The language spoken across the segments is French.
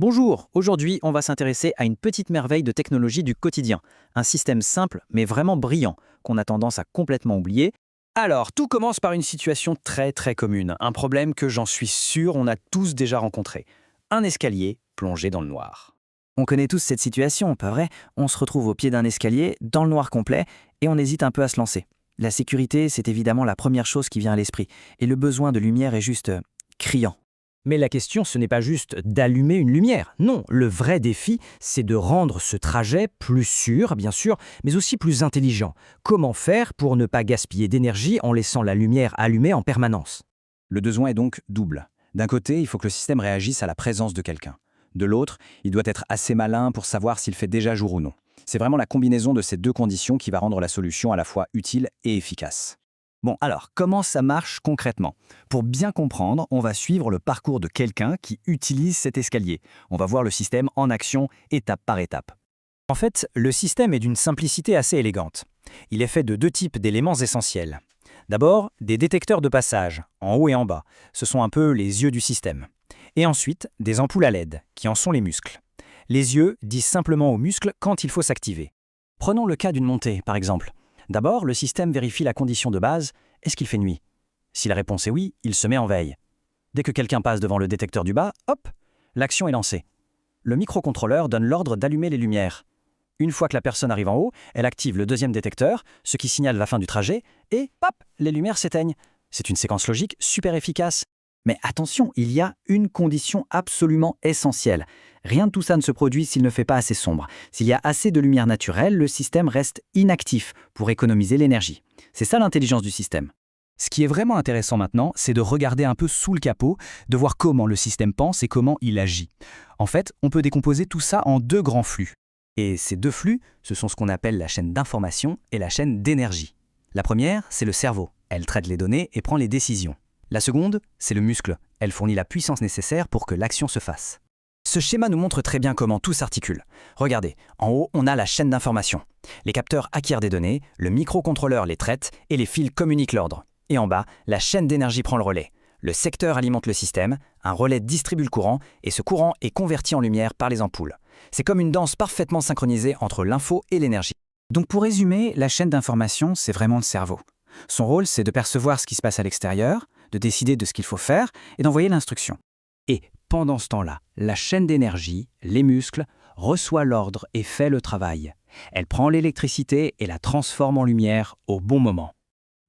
Bonjour, aujourd'hui on va s'intéresser à une petite merveille de technologie du quotidien, un système simple mais vraiment brillant, qu'on a tendance à complètement oublier. Alors, tout commence par une situation très commune, un problème que j'en suis sûr on a tous déjà rencontré. Un escalier plongé dans le noir. On connaît tous cette situation, pas vrai? On se retrouve au pied d'un escalier, dans le noir complet, et on hésite un peu à se lancer. La sécurité, c'est évidemment la première chose qui vient à l'esprit, et le besoin de lumière est juste criant. Mais la question, ce n'est pas juste d'allumer une lumière. Non, le vrai défi, c'est de rendre ce trajet plus sûr, bien sûr, mais aussi plus intelligent. Comment faire pour ne pas gaspiller d'énergie en laissant la lumière allumée en permanence? Le besoin est donc double. D'un côté, il faut que le système réagisse à la présence de quelqu'un. De l'autre, il doit être assez malin pour savoir s'il fait déjà jour ou non. C'est vraiment la combinaison de ces deux conditions qui va rendre la solution à la fois utile et efficace. Bon, alors, comment ça marche concrètement? Pour bien comprendre, on va suivre le parcours de quelqu'un qui utilise cet escalier. On va voir le système en action étape par étape. En fait, le système est d'une simplicité assez élégante. Il est fait de deux types d'éléments essentiels. D'abord, des détecteurs de passage, en haut et en bas. Ce sont un peu les yeux du système. Et ensuite, des ampoules à LED, qui en sont les muscles. Les yeux disent simplement aux muscles quand il faut s'activer. Prenons le cas d'une montée, par exemple. D'abord, le système vérifie la condition de base, est-ce qu'il fait nuit? Si la réponse est oui, il se met en veille. Dès que quelqu'un passe devant le détecteur du bas, hop, l'action est lancée. Le microcontrôleur donne l'ordre d'allumer les lumières. Une fois que la personne arrive en haut, elle active le deuxième détecteur, ce qui signale la fin du trajet, et pop, les lumières s'éteignent. C'est une séquence logique super efficace. Mais attention, il y a une condition absolument essentielle. Rien de tout ça ne se produit s'il ne fait pas assez sombre. S'il y a assez de lumière naturelle, le système reste inactif pour économiser l'énergie. C'est ça l'intelligence du système. Ce qui est vraiment intéressant maintenant, c'est de regarder un peu sous le capot, de voir comment le système pense et comment il agit. En fait, on peut décomposer tout ça en deux grands flux. Et ces deux flux, ce sont ce qu'on appelle la chaîne d'information et la chaîne d'énergie. La première, c'est le cerveau. Elle traite les données et prend les décisions. La seconde, c'est le muscle. Elle fournit la puissance nécessaire pour que l'action se fasse. Ce schéma nous montre très bien comment tout s'articule. Regardez, en haut, on a la chaîne d'information. Les capteurs acquièrent des données, le microcontrôleur les traite et les fils communiquent l'ordre. Et en bas, la chaîne d'énergie prend le relais. Le secteur alimente le système, un relais distribue le courant et ce courant est converti en lumière par les ampoules. C'est comme une danse parfaitement synchronisée entre l'info et l'énergie. Donc pour résumer, la chaîne d'information, c'est vraiment le cerveau. Son rôle, c'est de percevoir ce qui se passe à l'extérieur, de décider de ce qu'il faut faire et d'envoyer l'instruction. Et pendant ce temps-là, la chaîne d'énergie, les muscles, reçoit l'ordre et fait le travail. Elle prend l'électricité et la transforme en lumière au bon moment.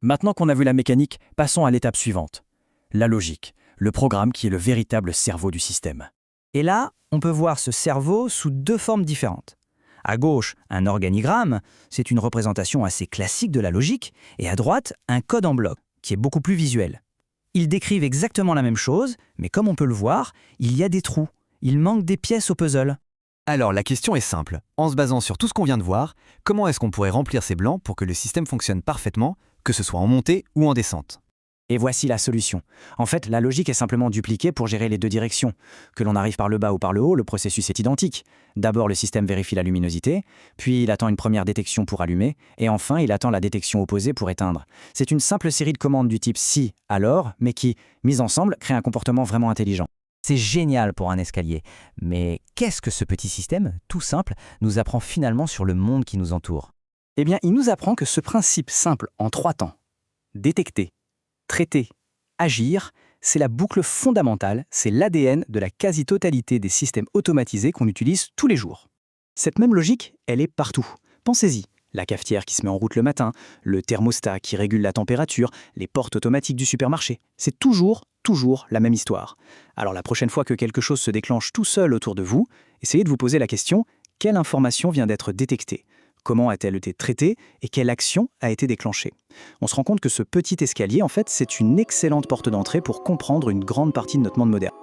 Maintenant qu'on a vu la mécanique, passons à l'étape suivante. La logique, le programme qui est le véritable cerveau du système. Et là, on peut voir ce cerveau sous deux formes différentes. À gauche, un organigramme, c'est une représentation assez classique de la logique, et à droite, un code en bloc, qui est beaucoup plus visuel. Ils décrivent exactement la même chose, mais comme on peut le voir, il y a des trous. Il manque des pièces au puzzle. Alors la question est simple. En se basant sur tout ce qu'on vient de voir, comment est-ce qu'on pourrait remplir ces blancs pour que le système fonctionne parfaitement, que ce soit en montée ou en descente? Et voici la solution. En fait, la logique est simplement dupliquée pour gérer les deux directions. Que l'on arrive par le bas ou par le haut, le processus est identique. D'abord, le système vérifie la luminosité, puis il attend une première détection pour allumer, et enfin, il attend la détection opposée pour éteindre. C'est une simple série de commandes du type si, alors, mais qui, mises ensemble, crée un comportement vraiment intelligent. C'est génial pour un escalier. Mais qu'est-ce que ce petit système, tout simple, nous apprend finalement sur le monde qui nous entoure? Eh bien, il nous apprend que ce principe simple en 3 temps, détecter, traiter, agir, c'est la boucle fondamentale, c'est l'ADN de la quasi-totalité des systèmes automatisés qu'on utilise tous les jours. Cette même logique, elle est partout. Pensez-y, la cafetière qui se met en route le matin, le thermostat qui régule la température, les portes automatiques du supermarché. C'est toujours la même histoire. Alors la prochaine fois que quelque chose se déclenche tout seul autour de vous, essayez de vous poser la question, quelle information vient d'être détectée ? Comment a-t-elle été traitée et quelle action a été déclenchée? On se rend compte que ce petit escalier, en fait, c'est une excellente porte d'entrée pour comprendre une grande partie de notre monde moderne.